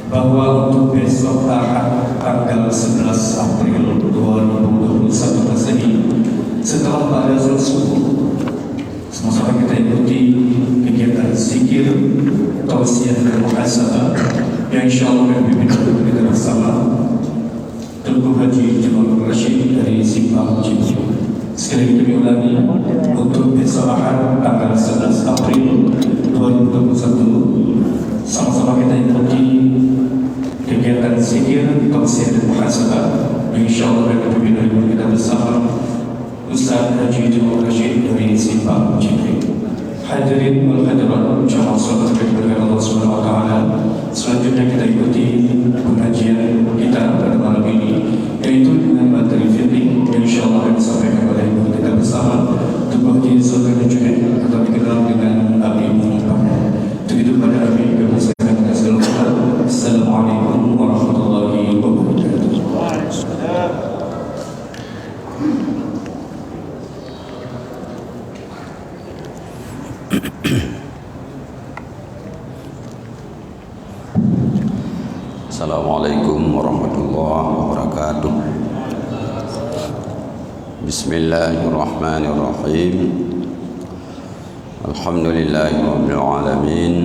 bahwa untuk besok Ahad tanggal 11 April 2021 Masehi setelah pada sholat subuh, sama-sama kita ikuti kegiatan zikir, tausiah dan muhasabah yang insyaallah akan dipimpin kita bersama Tugu Haji Jamal Rashid dari Simpang Cibiu. Sekali lagi ulangi, untuk besok Ahad tanggal 11 April 2021 sama-sama kita ikuti kegiatan zikir, tausiah dan muhasabah yang insyaallah akan dipimpin kita bersama Ustaz Haji Jamal Rashid dari Simpang Cibiu. Hadirin wal hadirat jamaah salat kepada Allah Subhanahu wa taala. Selanjutnya kita ikuti pengajian kita pada malam ini, yaitu dengan materi fikih yang insyaallah akan disampaikan oleh guru kita bersama Tugu Haji Sultan Junaid atau dikenal dengan Abi Munifah. Begitu pada Abi kami sampaikan Assalamualaikum warahmatullahi wabarakatuh. Assalamualaikum warahmatullahi wabarakatuh. Bismillahirrahmanirrahim. Alhamdulillahirabbil alamin.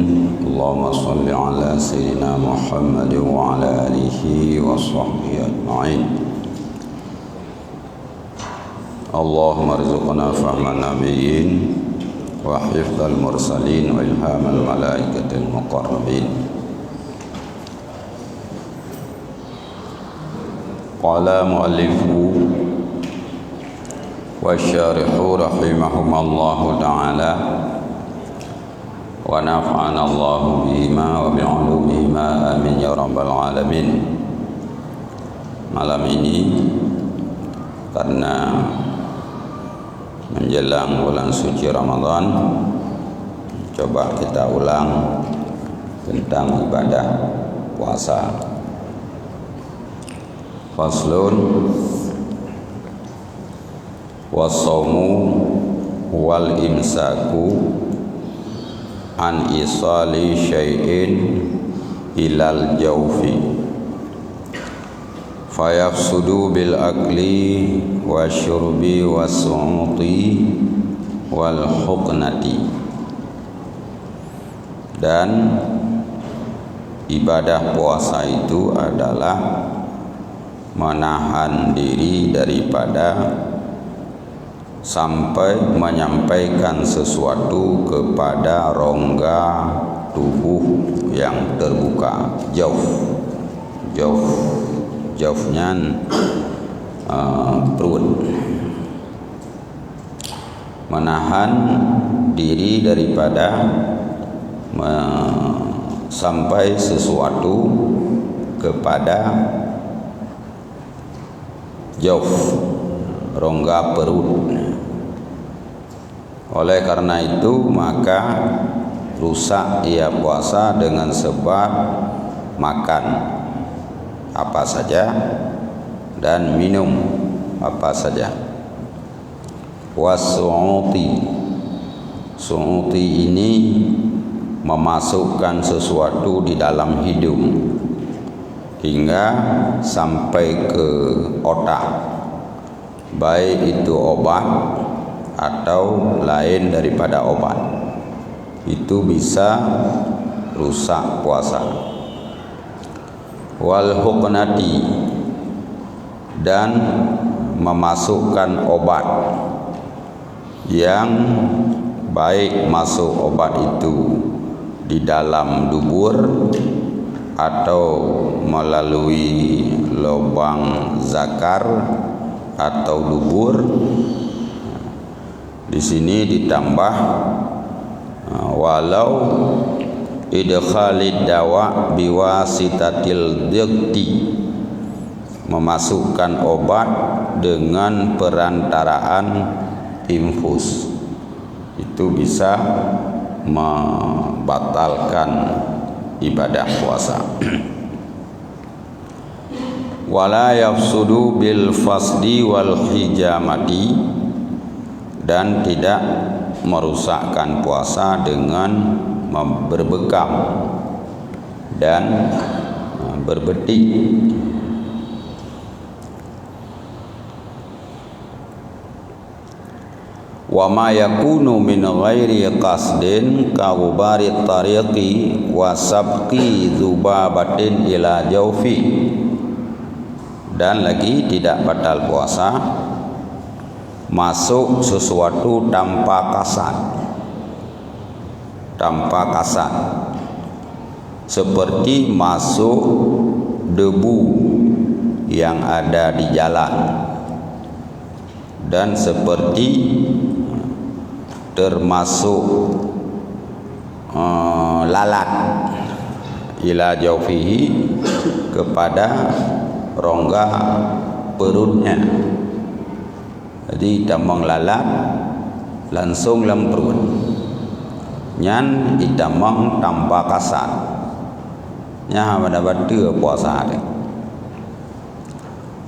Allahumma shalli ala sayyidina Muhammad wa ala alihi wa sahbihi ajma'in. Allahumma rizqna fahman nabiyyin wa hifdzal mursalin wa ilhamal malaikatil muqarrabin. Qala mu'allifu wa syarihu rahimahumallahu ta'ala wa nafa'ana Allahu bihima wa bi'ulumihima amin ya rabbal alamin. Malam ini karena menjelang bulan suci Ramadan, coba kita ulang tentang ibadah puasa. Faslun was-shaumu wal imsaku an isali syai'in ilal jawfi fayafsudu bil akli wasyurbi was-su'uti wal huqnati. Dan ibadah puasa itu adalah menahan diri daripada sampai menyampaikan sesuatu kepada rongga tubuh yang terbuka, jaufnya perut. Menahan diri daripada sampai sesuatu kepada jauf, rongga perut. Oleh karena itu maka rusak ia puasa dengan sebab makan apa saja dan minum apa saja. Was-su'uti, su'uti ini memasukkan sesuatu di dalam hidung hingga sampai ke otak, baik itu obat atau lain daripada obat, itu bisa rusak puasa. Wal huqnati, dan memasukkan obat yang baik masuk obat itu di dalam dubur atau melalui lubang zakar atau dubur. Di sini ditambah walau idkhalid dawa biwasitatil diqti, memasukkan obat dengan perantaraan infus, itu bisa membatalkan ibadah puasa. Wala yafsudu bil fasdi wal hijamati, dan tidak merusakkan puasa dengan berbekam dan berbetik. Wa ma yakunu min ghairi qasdin ka ghubari tariqi wa sabqi dzubabatin ila jawfi. Dan lagi tidak batal puasa masuk sesuatu tanpa kasat, seperti masuk debu yang ada di jalan, dan seperti termasuk lalat ila jawfihi kepada rongga perutnya. Jadi tamang lalat langsung dalam perut. Nyan itamang tanpa kasat. Nya pada batu puasa ada.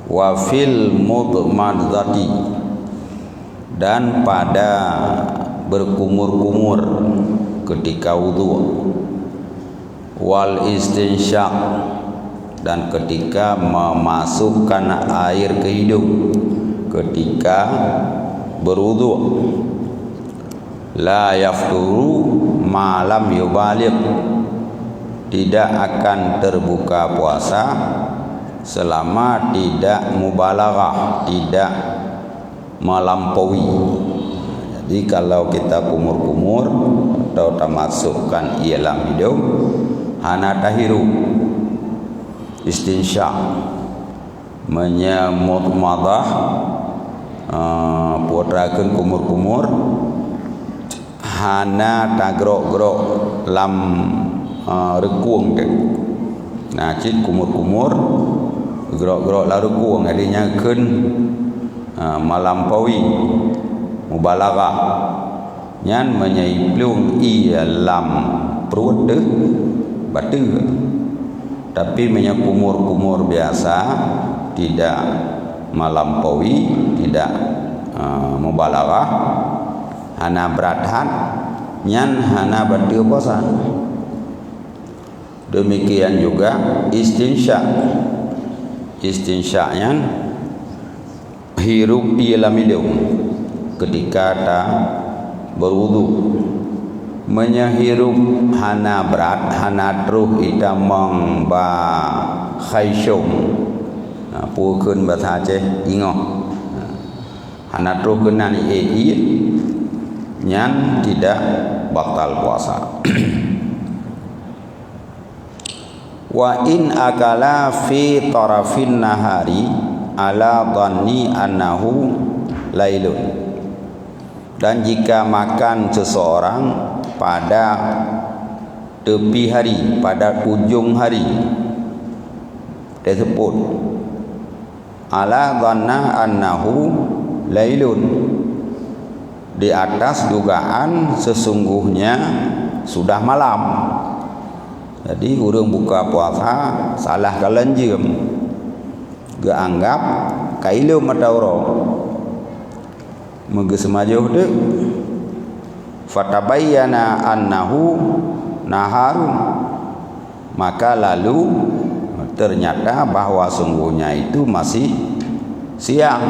Wa fil mudmadzati, dan pada berkumur-kumur ketika wudu, wal istinsyaq, dan ketika memasukkan air ke hidung ketika berwudu. La yafturu malam yubaligh, tidak akan terbuka puasa selama tidak mubalaghah, tidak melampaui. Jadi kalau kita kumur-kumur atau termasukkan ialah hidung, hana tahiru istinsyaq, menyemut-madah, putrakeun kumur-kumur, hana tagrok-grok lam rekuang dek. Nah, cit kumur-kumur grok-grok la rekuang, artinya keun melampaui mubalaghah. Nyan menyaiplung ialam perut deh batu, tapi kumur-kumur biasa, tidak melampaui, tidak mubalaghah, hana berathat, nyan hana batu puasa. Demikian juga istinsyaq. Istinsyaqnya hirup ialam hidung ketika tak berwudu. Menyahirup hana berat, hana truh itamang ba khaisyum. Pukeun bahasa Aceh ingoh. Hana truh kenan nyan tidak batal puasa. Wa in akala fi tarafin nahari ala dhanni annahu lailun, dan jika makan seseorang pada tepi hari, pada ujung hari tersebut, ala dhanna annahu lailun, di atas dugaan sesungguhnya sudah malam. Jadi urang buka puasa salah kalanjim, geanggap kailu matauro megesemajuh dek, fatabayyana annahu naharu, maka lalu ternyata bahwa sungguhnya itu masih siang.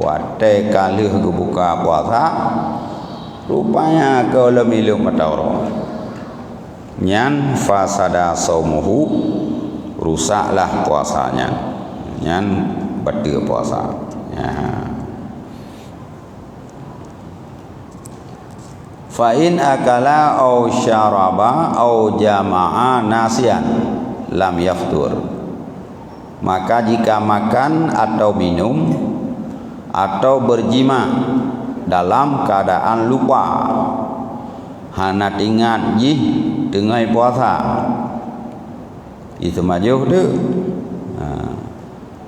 Wate kalih buka puasa rupanya kalau milu matauro, nyan fasada saumuhu, rusaklah puasanya, nyan batal puasa ya. Fa in akala au syaraba au jama'a nasian lam yaftur, maka jika makan atau minum atau berjima dalam keadaan lupa, hana ingat jih dengai puasa, itu majuh deh.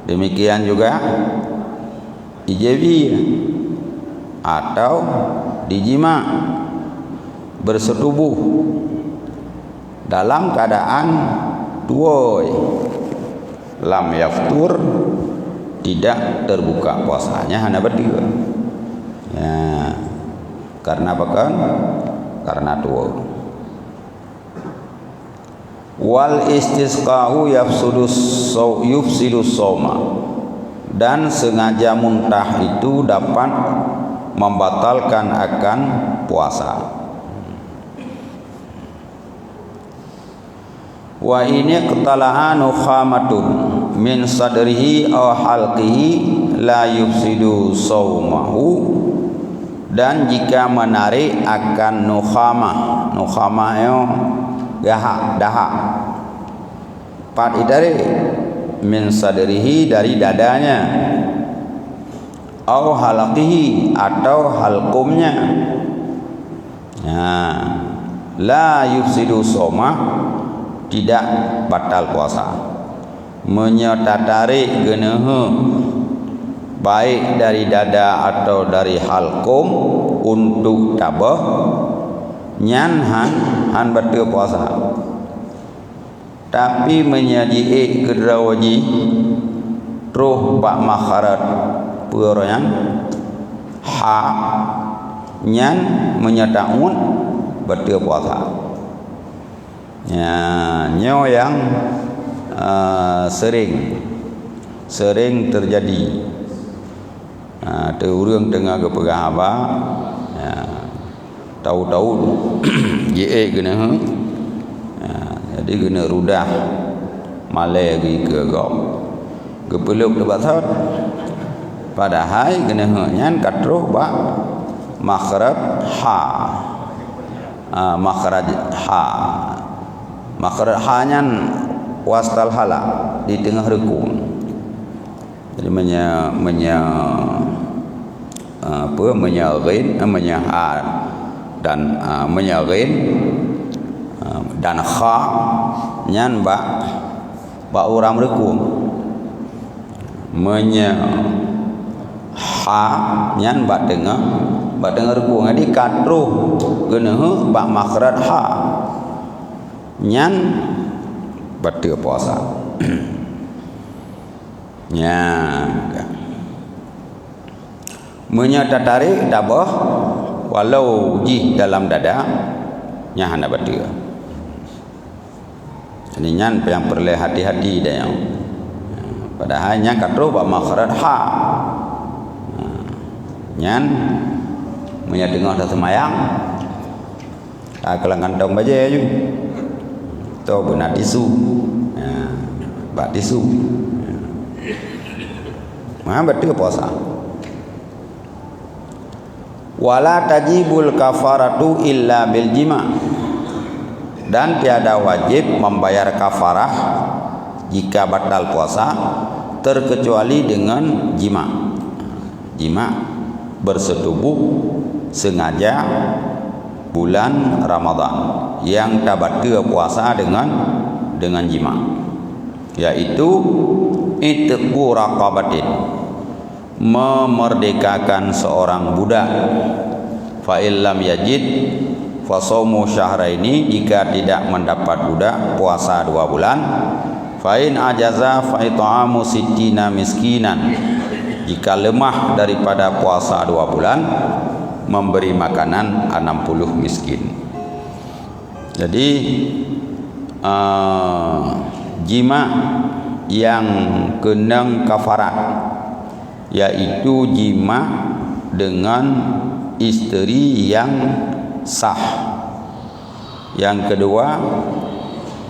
Demikian juga ijabi atau dijima, bersetubuh dalam keadaan tuoi, lam yaftur, tidak terbuka puasanya, hana berdua ya. Karena apa kan? Karena tuoi. Wal istisqa'u yufsidus shauma, dan sengaja muntah itu dapat membatalkan akan puasa. Wa ini qatala'a nukhamatun min sadrihi aw halqihi la yufsidu shaumahu, dan jika menarik akan nukhamah yo dahak pat idari min sadrihi, dari dadanya, au halaqihi, atau halqumnya, la yufsidu shaumah, tidak batal puasa. Menyatarik genehe baik dari dada atau dari halqum untuk tabah nyan han batal puasa. Tapi menyaji kedrawaji roh bak makharat puroyan ha nyan menyataun batal puasa. Nyo yang sering terjadi teurang tengah kepegah apa tahu-tahu ye gena jadi gena rudah malai gi ke gop gepeluk debat thot padahal gena nyan katruh ba makhraj ha makhraj nyan wastal hala di tengah rukun. Jadi menyarin dan kha nyan ba orang rukun. Ha nyan ba tengah rukun. Jadi katruh geunehu ba makhraj ha nyan batal puasa. Menyatarik tabah walau ji dalam dada nya hana batal. Jadi nyan yang perlu hati-hati dah yang. Padahal nya katro ba makhraj ha. Nyan menyatengah dah semayang. Kelang kantong baje ju. To benar tisu. Bak tisu. Batal puasa. Wala tajibul kafaratu illa bil jima', dan tiada wajib membayar kafarah jika batal puasa terkecuali dengan jima'. Jima' bersetubuh sengaja bulan Ramadan yang tak batal puasa dengan jima', yaitu itqu raqabatin, memerdekakan seorang budak. Fa illam yajid fa shaumu syahraini, jika tidak mendapat budak puasa 2 bulan. Fa in ajaza fa it'amu sittina miskinan, jika lemah daripada puasa 2 bulan memberi makanan 60 miskin. Jadi jima' yang kenang kafarat, yaitu jima' dengan isteri yang sah. Yang kedua,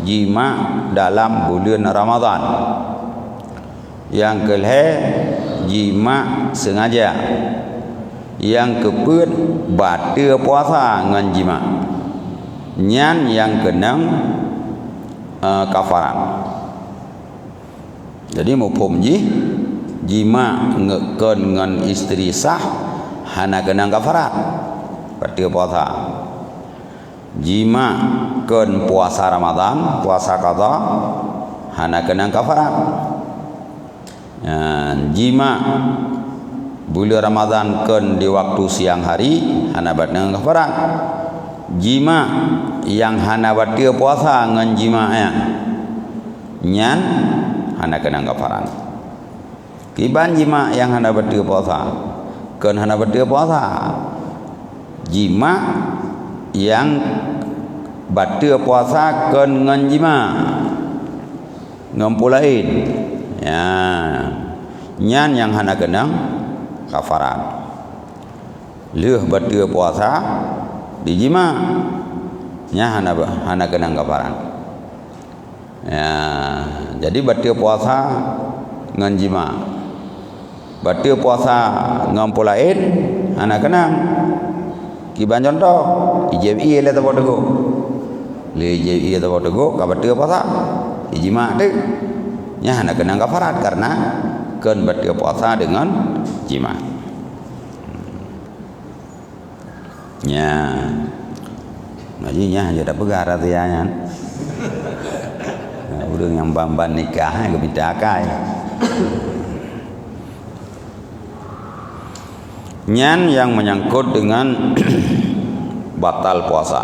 jima' dalam bulan Ramadan. Yang kelih, jima' sengaja. Yang keempat, batal puasa dengan jima'. Nyan yang kenang kafarat. Jadi mufhum jima' ngekon dengan isteri sah hana kenang kafarat batal puasa. Jima' kon puasa Ramadan, puasa qada hana kenang kafarat. Jima' bulan Ramadan kon di waktu siang hari hana kenang kafarat. Jima' yang hana batal puasa dengan jima'nya nyan hana kenang kafarat. Kiban jima' yang hana batal puasa kan hana batal puasa. Jima' yang batal puasa keun ngan jima ngumpulain ya nyan yang hana kenang kafarat leuh batal puasa di jima nya hana kenang kafarat ya jadi batal puasa ngan jima batal puasa ngumpulain hana kenang kiban contoh IJI le tapo dego le IJI tapo dego ka batal puasa ijma tu nya hana kenang kafarat karena keun batal puasa dengan jima nya ngajinya ada pegar artinya urang yang bamban nikah ke bitakai nyan yang menyangkut dengan batal puasa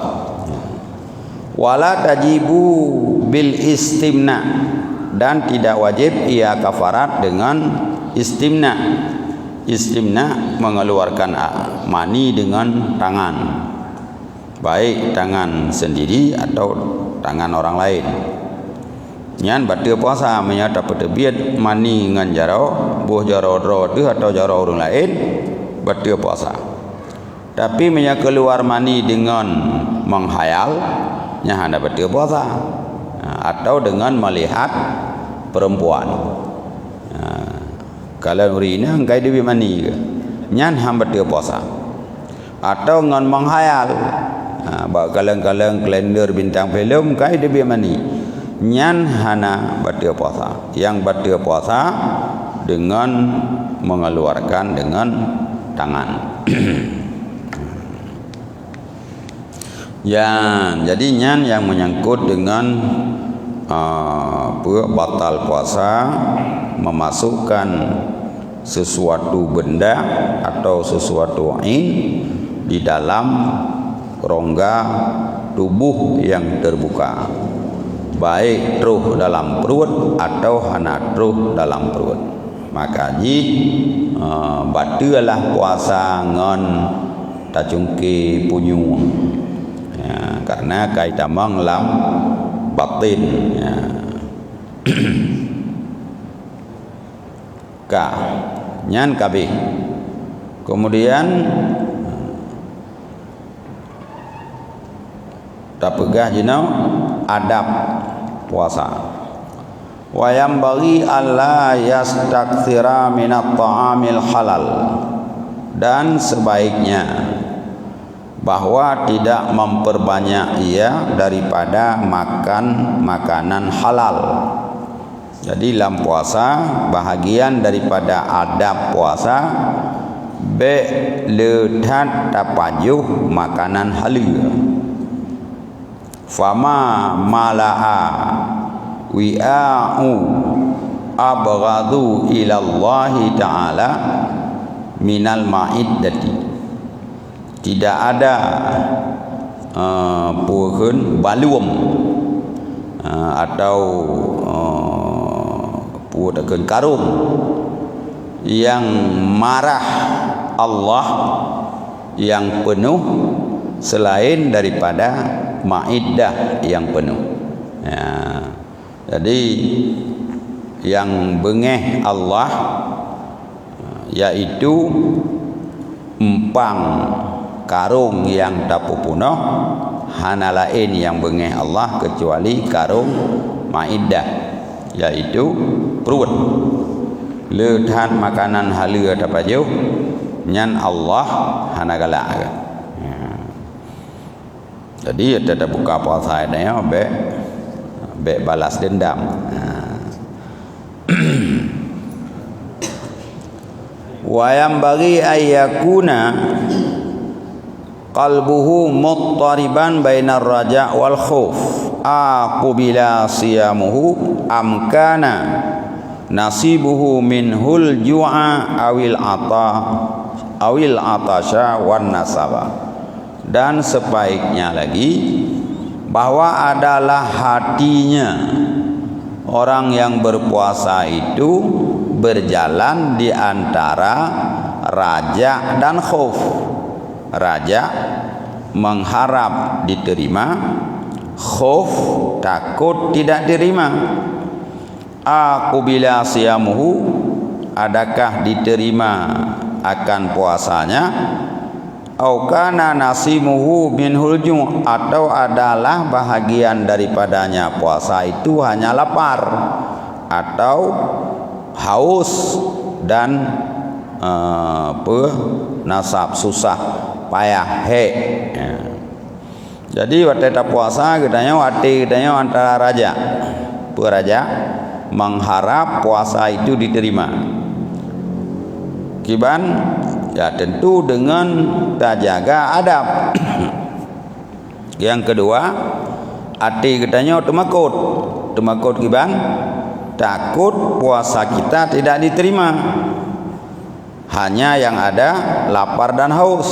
wala tajibu bil istimna dan tidak wajib ia kafarat dengan istimna mengeluarkan mani dengan tangan baik tangan sendiri atau tangan orang lain nyan batal puasa menyata petebiat mani ngan jarau buh jarau dro atau jarau orang lain batal puasa tapi menyata keluar mani dengan menghayal nya hana batal puasa atau dengan melihat perempuan kalau urina engkai dewi mani ke nyan ham batal puasa atau dengan menghayal kaleng-kaleng kalender bintang film kai dewi mani nyan hana batal puasa yang batal puasa dengan mengeluarkan dengan tangan ya jadi nyan yang menyangkut dengan batal puasa memasukkan sesuatu benda atau sesuatu ain di dalam rongga tubuh yang terbuka baik truh dalam perut atau hana truh dalam perut maka batalah puasa ngan tacungki punyung ya, karena kaitamang lam batin ya. Ka nyan kabeh kemudian tapegah jinau adab puasa wayam bagi alla yastakthira minat ta'amil halal dan sebaiknya bahwa tidak memperbanyak ia daripada makan makanan halal. Jadi dalam puasa bahagian daripada adab puasa be ledat tapajuh makanan halal. Fama mala'a wi'a'u abghadu ila Allah Ta'ala minal ma'iddati. Tidak ada puhun baluam atau puhun karung yang marah Allah yang penuh selain daripada ma'iddah yang penuh ya. Jadi yang bengeh Allah yaitu empang karung yang tapupunoh hana lain yang bengeh Allah kecuali karung ma'iddah yaitu perut ledan makanan halal tapajuh nyan Allah hana galak ya. Jadi ada buka puasa ini be balas dendam wayam bagi ayyakuna qalbuhu muttariban bainar raja' wal khauf aqubila siyamuhu amkana nasibuhu minhul ju'a awil atasha wan nasaba. Dan sebaiknya lagi bahwa adalah hatinya orang yang berpuasa itu berjalan di antara raja dan khauf. Raja mengharap diterima Khauf, takut tidak diterima. Aku bila siyamuhu, adakah diterima akan puasanya? Au kana nasimuhu minhul ju', atau adalah bahagian daripadanya puasa itu hanya lapar atau haus dan nasab, susah payah ya. Jadi waktu tak puasa katanya antara raja peraja mengharap puasa itu diterima. Kiban ya tentu dengan terjaga adab. Yang kedua, hati katanya temakut kiban takut puasa kita tidak diterima. Hanya yang ada lapar dan haus.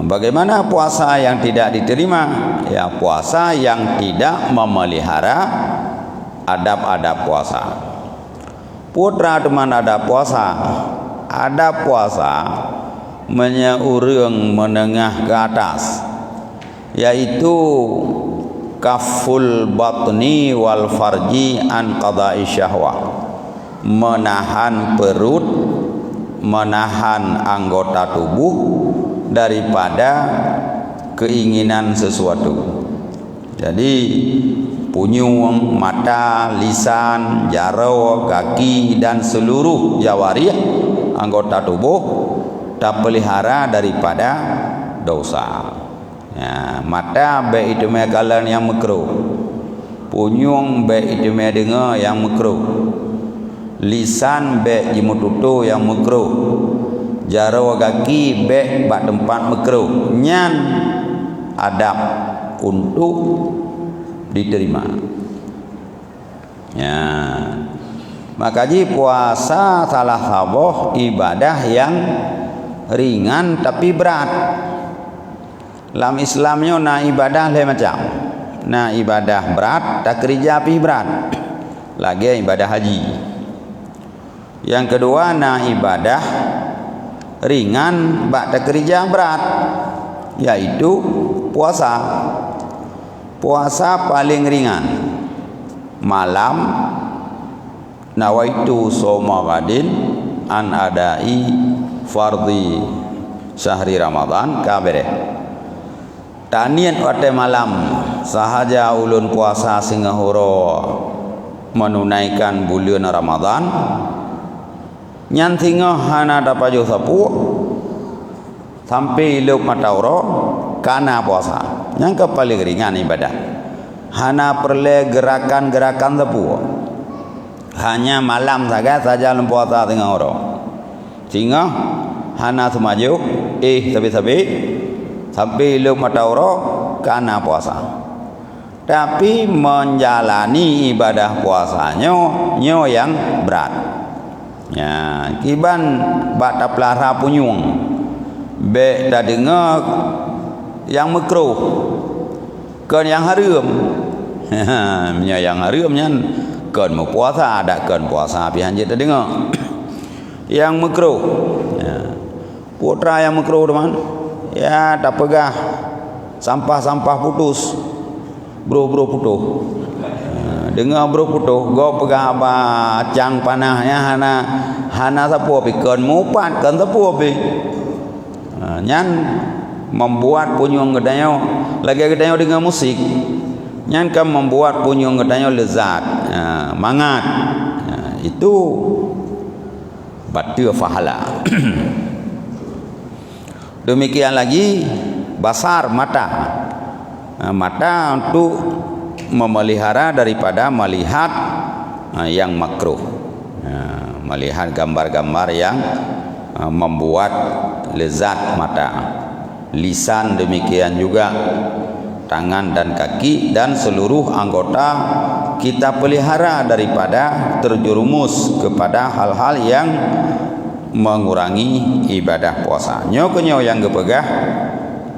Bagaimana puasa yang tidak diterima? Ya puasa yang tidak memelihara adab-adab puasa. Putra teman ada puasa menyeurang menengah ke atas, yaitu kaful batni wal farji an qada'i syahwah, menahan perut, menahan anggota tubuh daripada keinginan sesuatu. Jadi punyung, mata, lisan, jaro, kaki dan seluruh jawarih anggota tubuh tak pelihara daripada dosa. Ya, mata baik itu mekalan yang makruh, punyung baik itu dengar yang makruh, lisan baik jimututu yang makruh, jaro kaki baik bak tempat makruh. Nyan adab untuk diterima. Ya. Maka puasa salah satu ibadah yang ringan tapi berat. Dalam Islamnya na ibadah lain macam. Na ibadah berat, tak kerja api berat. Lagi ibadah haji. Yang kedua na ibadah ringan bak tak kerja berat, yaitu puasa. Puasa paling ringan. Malam nawaitu soma gadin an adai fardhi syahri Ramadan kabere. Tanian wate malam sahaja ulun puasa singahuro menunaikan bulan Ramadan. Nyan tingah hana dapat sapu sampai iluk matauro kana puasa. Yang paling ringan ibadah. Hana perle gerakan-gerakan sapu. Hanya malam saja puasa tengah orang. Sehingga hana semaju sabi-sabi sampai iluk mata orang karena puasa. Tapi menjalani ibadah puasanya nyo yang berat. Ya, kiban bak pelara punyung. Be tak dengar yang makruh. Kan yang haram. Yang haram nyan kan mau puasa ada kan puasa api hanjit tak dengar. Yang makruh. Ya. Putra yang makruh teman. Ya tak pegah sampah-sampah putus. Bro putus. Dengar bro putus, go pegah apa cang panahnya hana sapu api kan mupat kan sapu api. Nyan membuat punyung gedanyo lagi gedanyo dengan musik. Nyan kan membuat punyung gedanyo lezat, mangat. Itu batil fahala. Demikian lagi basar mata. Mata untuk memelihara daripada melihat yang makruh. Melihat gambar-gambar yang membuat lezat mata. Lisan demikian juga, tangan dan kaki dan seluruh anggota kita pelihara daripada terjerumus kepada hal-hal yang mengurangi ibadah puasa. Nyo yang gepegah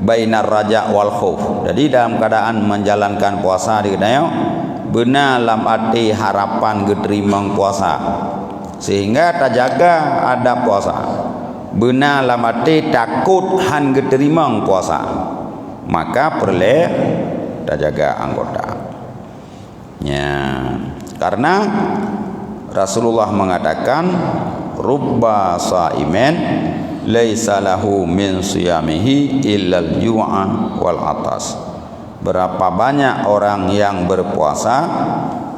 bainar raja wal khauf. Jadi dalam keadaan menjalankan puasa di kedayo benar lam arti harapan geterimang puasa, sehingga terjaga adab puasa. Benar lam arti takut han geterimang puasa. Maka perle dah jaga anggota. Ya, karena Rasulullah mengatakan rubba saimin laisa lahu min siyamihi illal ju'a wal atas. Berapa banyak orang yang berpuasa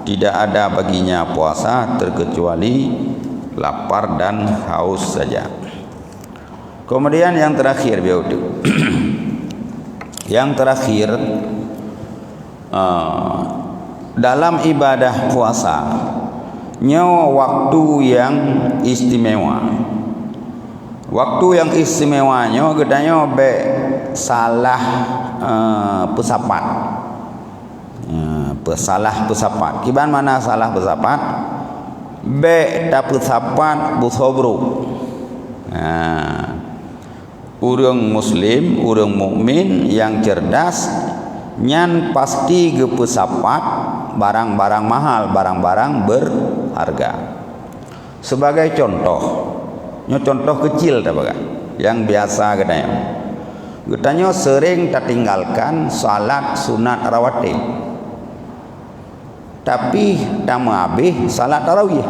tidak ada baginya puasa terkecuali lapar dan haus saja. Kemudian yang terakhir yang terakhir dalam ibadah puasa nyawa waktu yang istimewa. Waktu yang istimewanya gedanya be salah pesapat. Salah pesapat. Kiban mana salah pesapat? Be ta pesapat busobru. Urang muslim, urang mukmin yang cerdas nyan pasti gepesapat barang-barang mahal, barang-barang berharga. Sebagai contoh kecil dah baga yang biasa katanya sering tertinggalkan salat sunat rawatib, tapi tama habis salat tarawih.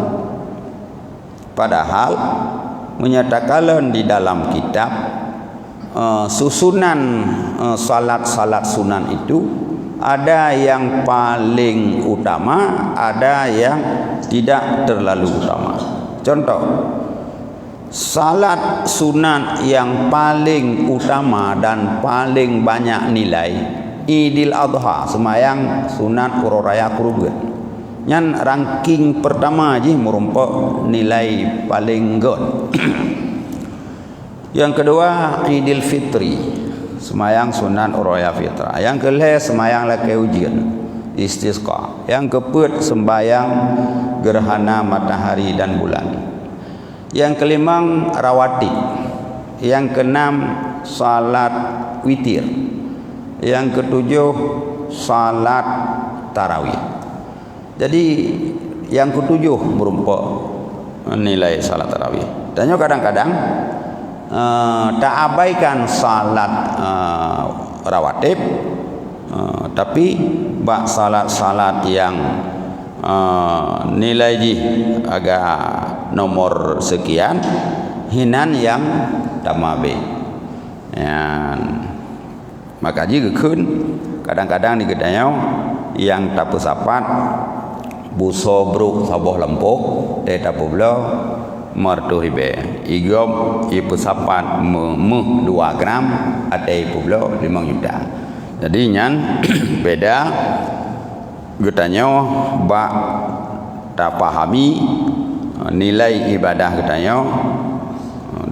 Padahal menyatakan di dalam kitab susunan salat sunan itu ada yang paling utama, ada yang tidak terlalu utama. Contoh, salat sunat yang paling utama dan paling banyak nilai Idul Adha, sembahyang sunat pura raya kurugan. Nyan ranking pertama je merumpok nilai paling good. Yang kedua Idul Fitri, sembahyang sunat raya fitrah. Yang kelima sembahyang laki ujian istisqa. Yang keempat sembahyang gerhana matahari dan bulan. Yang kelima rawatib. Yang keenam salat witir. Yang ketujuh salat tarawih. Jadi yang ketujuh merumpok nilai salat tarawih. Dan kadang-kadang tak abaikan salat rawatib, tapi bak salat-salat yang nilai agak nomor sekian hinan yang tamabe. Maka jika kadang-kadang di gedanya yang tak pesapat busobruk saboh lempuk tak pula martu hibe igom ipu sapat 2 gram ada ipu blo 5 juta. Jadi nyan beda getanya bak tak pahami nilai ibadah getanya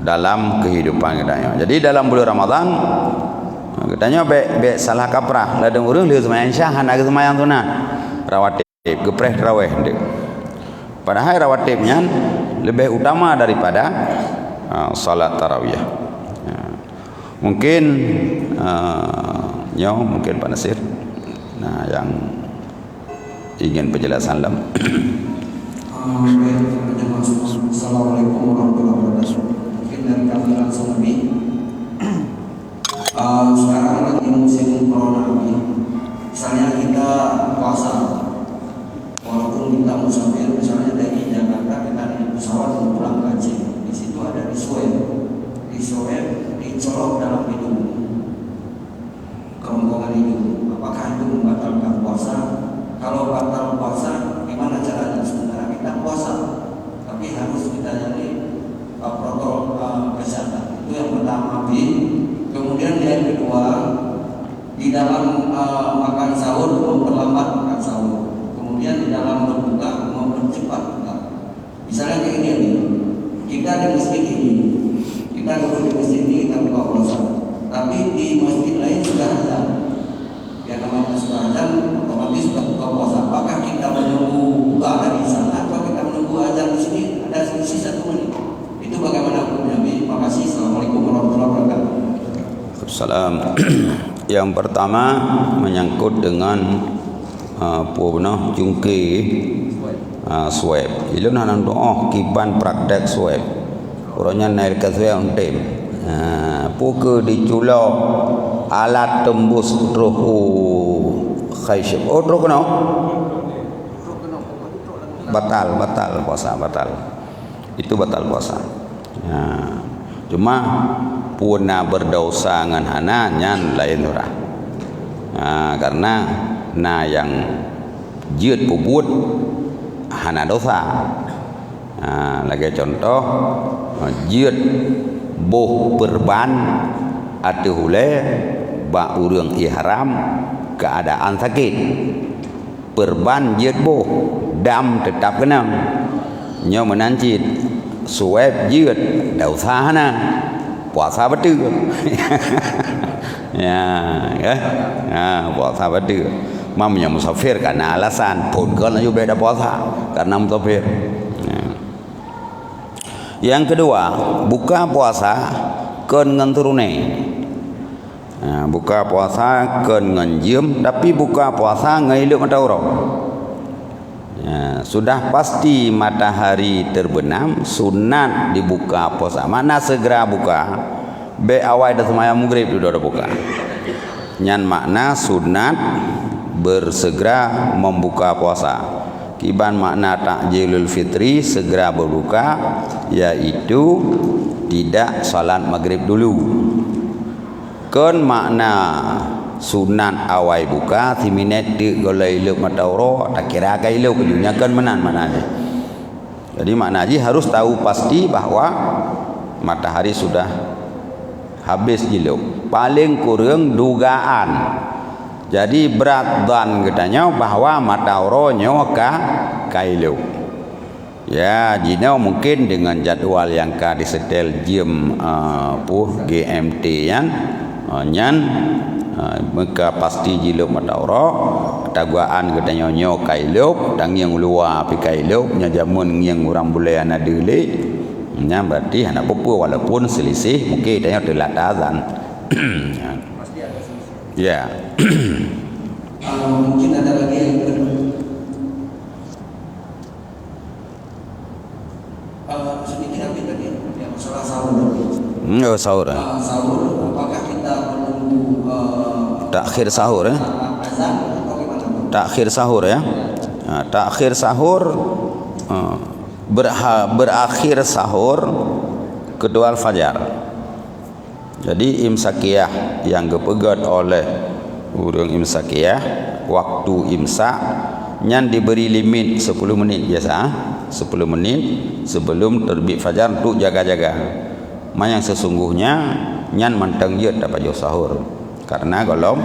dalam kehidupan getanya. Jadi dalam bulan Ramadan getanya be salah kaprah ladang urang lieu sembahyang syahan aga sembahyang sunat rawatib gepreh tarawih ndek. Padahal rawatibnya lebih utama daripada salat tarawih. Mungkin mungkin Pak Nasir yang ingin penjelasan lam. Assalamualaikum warahmatullahi wabarakatuh. Mungkin dari kami langsung lebih. Sekarang lagi musim corona ini. Misalnya kita puasa, walaupun kita musafir, misalnya dari Jakarta kita naik pesawat untuk pulang ke Aceh. Di situ ada di swab, dicolok dalam hidung, kerongkongan hidung. Apakah itu membatalkan puasa? Kalau batal puasa, gimana caranya? Sementara kita puasa, tapi harus kita jalani protokol kesehatan. Itu yang pertama. Kemudian yang kedua, di dalam makan sahur memperlambat makan sahur. Kemudian di dalam berbuka mempercepat buka. Misalnya kayak ini, kita di masjid ini, kita duduk di masjid ini kita buka puasa, tapi di masjid lain sudah azan. Ya namanya sudah azan, otomatis sudah buka puasa. Apakah kita menunggu buka dari sana atau kita menunggu azan di sini? Ada selisih 1 menit. Itu bagaimana hukumnya? Terima kasih. Assalamualaikum warahmatullahi wabarakatuh. Salam. Yang pertama menyangkut dengan jungki swab. Ilun hanang doa kiban praktek swab. Orangnya naik ke swab untem. Puke diculo alat tembus rohu khaisyib. Oh, terus kena. Batal puasa, batal. Itu batal puasa. Ya. Cuma puna berdosa ngan hana nyan lain orang. Karena yang jiut pubut hana dosa. Lagi contoh jiut boh berban atau hule ba urang ihram keadaan sakit. Perban jiut boh dam tetap kena. Nyo menancit suep jiut dosa hana. Puasa betul. Puasa betul. Mamnya musafir karena alasan pun kan ayo beda puasa karena musafir. Yang kedua, buka puasa keun ngan turune. Buka puasa keun ngan jiem tapi buka puasa ngaileuk matahari. Sudah pasti matahari terbenam, sunat dibuka puasa. Mana segera buka? Be awal dah sembahyang maghrib sudah buka. Nyan makna sunat bersegera membuka puasa. Kiban makna takjilul fitri segera berbuka, yaitu tidak salat maghrib dulu. Kon makna sunat awai buka 10 minit di golai luk matahari tak kira kai luk dunia kan menan maknanya. Jadi maknanya harus tahu pasti bahwa matahari sudah habis jiluk. Paling kurang dugaan. Jadi berat dan katanya bahwa matahari nyoka kai luk. Ya, jino mungkin dengan jadwal yang ka disetel jam GMT yang nyan maka pasti jiluk matahari taguaan katanya nyo kailuk dan yang luar pi kailuk nya jamun yang orang boleh ana deulek nya berarti anak popo walaupun selisih mungkin tanya telat azan. Pasti ada selisih. Ya. Mungkin ada lagi yang sedikit lagi tadi yang masalah sahur. Sahur. Sahur apakah kita menunggu takhir sahur ya? Azan atau gimana? Takhir sahur ya. Takhir sahur berakhir sahur kedua fajar. Jadi imsakiyah yang dipegat oleh urang imsakiyah waktu imsak nyan diberi limit 10 menit biasa 10 menit sebelum terbit fajar untuk jaga-jaga. Yang sesungguhnya nyan manteng je dapat jo sahur karena golom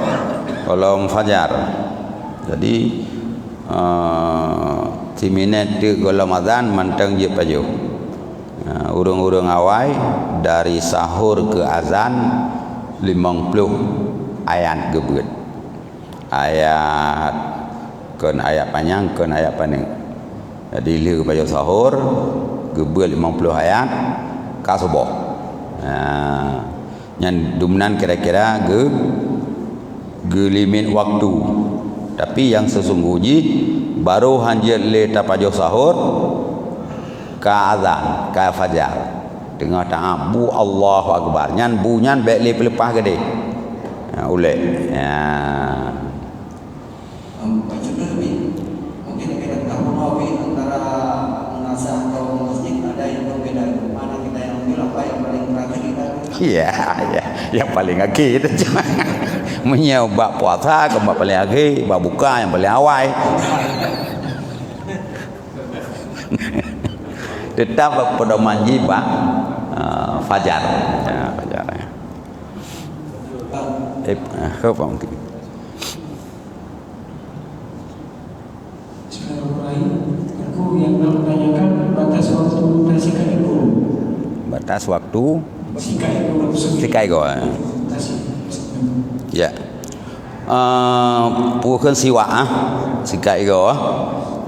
fajar. Jadi 10 minit di golom azan manteng je pajo. Urang-urang awai dari sahur ke azan 50 ayat gebet. Ayat panjang keun ayat pendek. Jadi liu pajo sahur gebet 50 ayat ka subuh. Yang dumnan kira-kira ge limit waktu. Tapi yang sesungguhnya baru hanjir le tapajo sahur ka azan ka fajar. Dengar tak bu Allahu akbar. Nyan bunyan baik le pelepah gede. Ulek. Mungkin kita tahu antara munasah atau masjid ada yang berbeda. Mana kita yang ambil apa yang paling terakhir kita? Iya, yang paling akhir itu cuma menyebab puasa ke paling akhir, bab buka yang paling awal. Tetap pedoman jiba fajar. Ya, fajar. Apa mungkin? Aku yang menanyakan batas waktu sikat ego. Batas waktu Sikat ego. Ya. Bukan siwa sikat ego.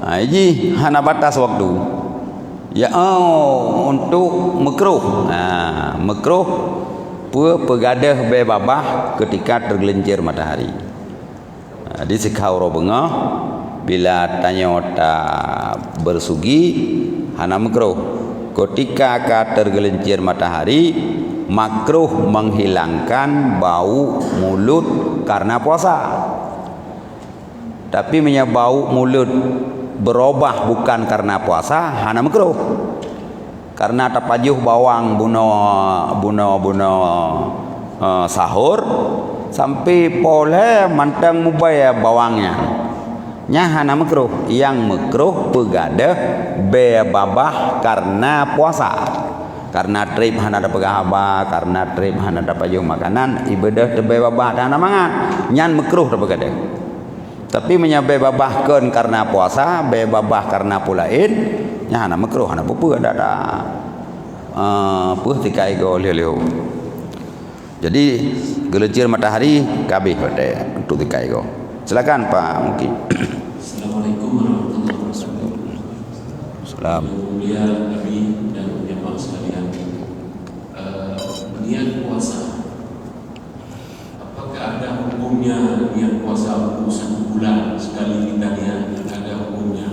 Ini hana batas waktu. Ya, untuk makruh. Makruh pegadah bebabah ketika tergelincir matahari. Di sikau robengah bila tanya tak bersugi hana makruh. Ketika tergelincir matahari makruh menghilangkan bau mulut karena puasa. Tapi bau mulut berubah bukan karena puasa, hana makruh. Karena tapajuh bawang buno sahur sampai pole mantang mubaya bawangnya. Nya hana makruh. Yang makruh pegadah bebabah karena puasa. Karena trip hana ada pegahaba, karena trip hana ada pajuh makanan, ibadah bebabah hana mangan. Nyan makruh pegadah. Tapi bebabahkeun karena puasa, bebabah karena pulain, nya hana makruh, hana pupuh ada puh tikai go leu. Jadi gelecir matahari kabeh pada untuk tikai go. Silakan Pak mungkin. Assalamualaikum warahmatullahi wabarakatuh. Salam. Mulia Nabi dan jamaah sekalian. Niat puasa. Apakah ada hukumnya niat puasa 1 bulan sekali kita niat, ada hukumnya?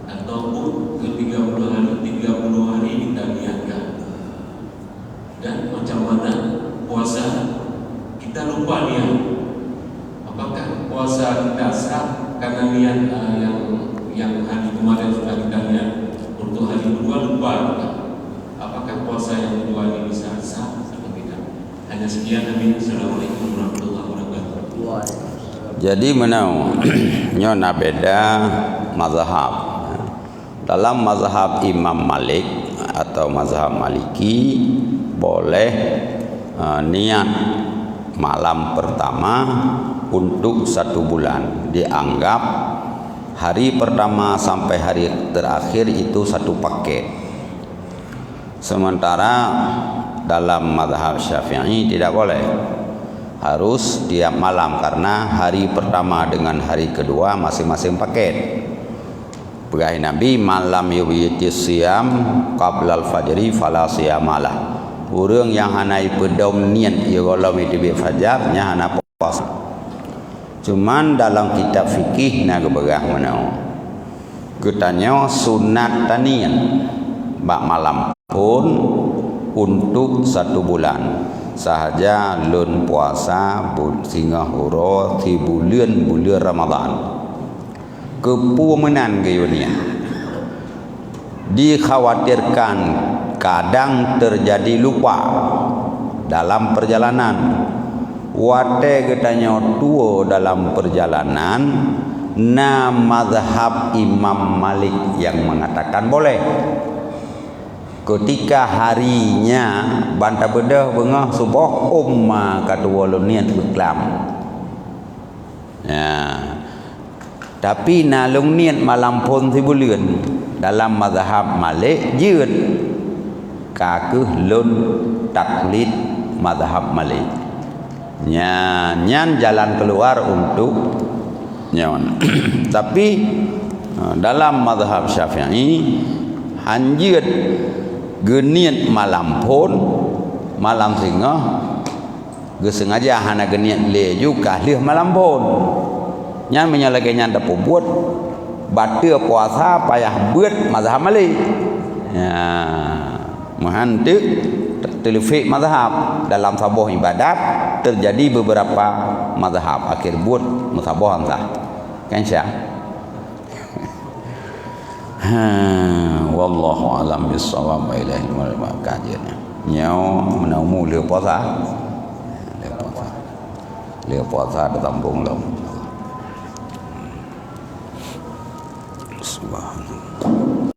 Ataupun ke 30 hari kita niatkan? Dan macam mana puasa kita lupa niat? Apakah puasa kita sah karena niat yang hari kemarin sudah kita niat untuk hari kedua lupa? Apakah puasa yang kedua ini bisa sah atau tidak? Hanya sekian. Amin. Assalamualaikum warahmatullahi wabarakatuh. Jadi menau nyona beda mazhab. Dalam mazhab Imam Malik atau mazhab Maliki boleh niat malam pertama untuk 1 bulan, dianggap hari pertama sampai hari terakhir itu 1 paket. Sementara dalam mazhab Syafi'i tidak boleh, harus tiap malam karena hari pertama dengan hari kedua masing-masing paket. Pegawai Nabi malam yubitis siam qabla al-fajri fala siyamalah. Urang yang hanai pedom niat ya kalau miti fajar nya hana puasa. Cuman dalam kitab fikih na gebegah menau. Getanya sunat tanian bak malam pun untuk 1 bulan. Sahaja lun puasa singa huro ti bulan Ramadan. Kepumenan gayunia. Dikhawatirkan kadang terjadi lupa dalam perjalanan. Wate getanya tua dalam perjalanan, na mazhab Imam Malik yang mengatakan boleh. Ketika harinya banta bedah bengah subuh umma kadua niat beklam. Ya. Tapi nalung niat malam pun tibulian dalam mazhab Malik jeut kakuh lun taklid mazhab Malik. Nyan jalan keluar untuk nyawan. Tapi dalam mazhab Syafi'i hanjeut geniat malam pun malam singa gesengaja hana geniat le juga lih malam pun nyan menyalake nyan da buat batal puasa payah buat mazhab Malik ya mahantu telefik mazhab dalam sabuh ibadat terjadi beberapa mazhab akhir buat musabah lah kan syah. Wallahu alam bisawab. Ilahi kajian nyau menaumu leu puasa ada tambung long subhanallah.